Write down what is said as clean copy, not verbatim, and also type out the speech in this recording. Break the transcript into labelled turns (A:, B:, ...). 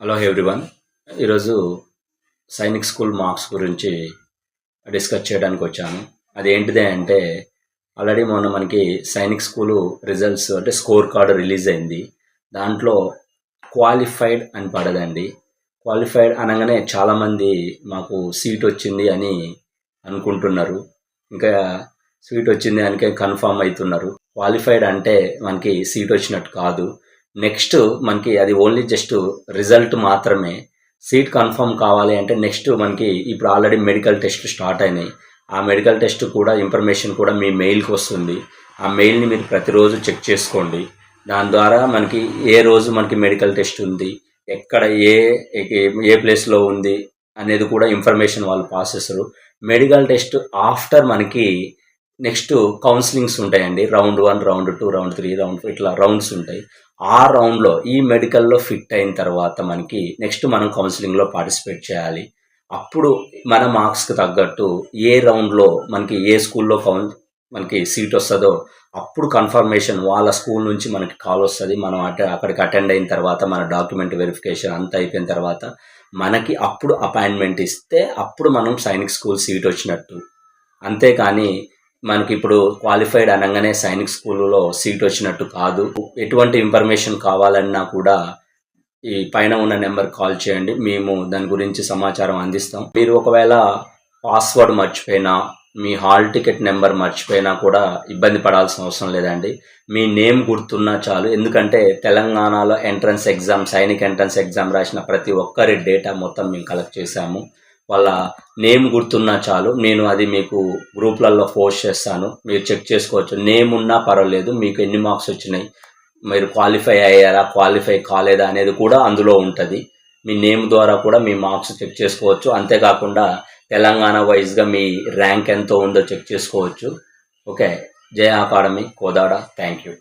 A: Hello everyone. ఈరోజు Sainik school marks గురించి discuss చేయడానికి వచ్చాను. అదేంటిదే అంటే ఆల్రెడీ మొన్న మనకి సైనిక్ స్కూలు రిజల్ట్స్ అంటే స్కోర్ కార్డు రిలీజ్ అయింది. దాంట్లో క్వాలిఫైడ్ అని పడదండి. క్వాలిఫైడ్ అనగానే చాలామంది మాకు సీట్ వచ్చింది అని అనుకుంటున్నారు. ఇంకా సీట్ వచ్చింది అనికే కన్ఫామ్ అవుతున్నారు. క్వాలిఫైడ్ అంటే మనకి సీట్ వచ్చినట్టు కాదు. నెక్స్ట్ మనకి అది ఓన్లీ జస్ట్ రిజల్ట్ మాత్రమే. సీట్ కన్ఫర్మ్ కావాలి అంటే నెక్స్ట్ మనకి ఇప్పుడు ఆల్రెడీ మెడికల్ టెస్ట్ స్టార్ట్ అయినాయి. ఆ మెడికల్ టెస్ట్ కూడా ఇన్ఫర్మేషన్ కూడా మీ మెయిల్కి వస్తుంది. ఆ మెయిల్ని మీరు ప్రతిరోజు చెక్ చేసుకోండి. దాని ద్వారా మనకి ఏ రోజు మనకి మెడికల్ టెస్ట్ ఉంది, ఎక్కడ ఏ ఏ ప్లేస్లో ఉంది అనేది కూడా ఇన్ఫర్మేషన్ వాళ్ళు పాస్ చేస్తారు. మెడికల్ టెస్ట్ ఆఫ్టర్ మనకి నెక్స్ట్ కౌన్సిలింగ్స్ ఉంటాయండి. రౌండ్ 1, రౌండ్ 2, రౌండ్ 3, రౌండ్ 4 ఇట్లా రౌండ్స్ ఉంటాయి. ఆ రౌండ్లో ఈ మెడికల్లో ఫిట్ అయిన తర్వాత మనకి నెక్స్ట్ మనం కౌన్సిలింగ్లో పార్టిసిపేట్ చేయాలి. అప్పుడు మన మార్క్స్కి తగ్గట్టు ఏ రౌండ్లో మనకి ఏ స్కూల్లో మనకి సీట్ వస్తుందో అప్పుడు కన్ఫర్మేషన్ వాళ్ళ స్కూల్ నుంచి మనకి కాల్ వస్తుంది. మనం అక్కడికి అటెండ్ అయిన తర్వాత మన డాక్యుమెంట్ వెరిఫికేషన్ అంతా అయిపోయిన తర్వాత మనకి అప్పుడు అపాయింట్మెంట్ ఇస్తే అప్పుడు మనం సైనిక్ స్కూల్ సీట్ వచ్చినట్టు. అంతేకాని మనకి ఇప్పుడు క్వాలిఫైడ్ అనగానే సైనిక్ స్కూల్లో సీట్ వచ్చినట్టు కాదు. ఎటువంటి ఇన్ఫర్మేషన్ కావాలన్నా కూడా ఈ పైన ఉన్న నెంబర్ కాల్ చేయండి. మేము దాని గురించి సమాచారం అందిస్తాం. మీరు ఒకవేళ పాస్వర్డ్ మర్చిపోయినా, మీ హాల్ టికెట్ నెంబర్ మర్చిపోయినా కూడా ఇబ్బంది పడాల్సిన అవసరం లేదండి. మీ నేమ్ గుర్తున్నా చాలు. ఎందుకంటే తెలంగాణలో entrance exam, Sainik entrance exam రాసిన ప్రతి ఒక్కరి డేటా మొత్తం మేము కలెక్ట్ చేశాము. వాళ్ళ నేమ్ గుర్తున్నా చాలు. నేను అది మీకు గ్రూప్లలో పోస్ట్ చేస్తాను, మీరు చెక్ చేసుకోవచ్చు. నేమ్ ఉన్నా పర్వాలేదు, మీకు ఎన్ని మార్క్స్ వచ్చినాయి, మీరు క్వాలిఫై అయ్యారా క్వాలిఫై కాలేదా అనేది కూడా అందులో ఉంటుంది. మీ నేమ్ ద్వారా కూడా మీ మార్క్స్ చెక్ చేసుకోవచ్చు. అంతేకాకుండా తెలంగాణ వైజ్గా మీ ర్యాంక్ ఎంతో ఉందో చెక్ చేసుకోవచ్చు. Okay. Jaya academy Kodad. Thank you.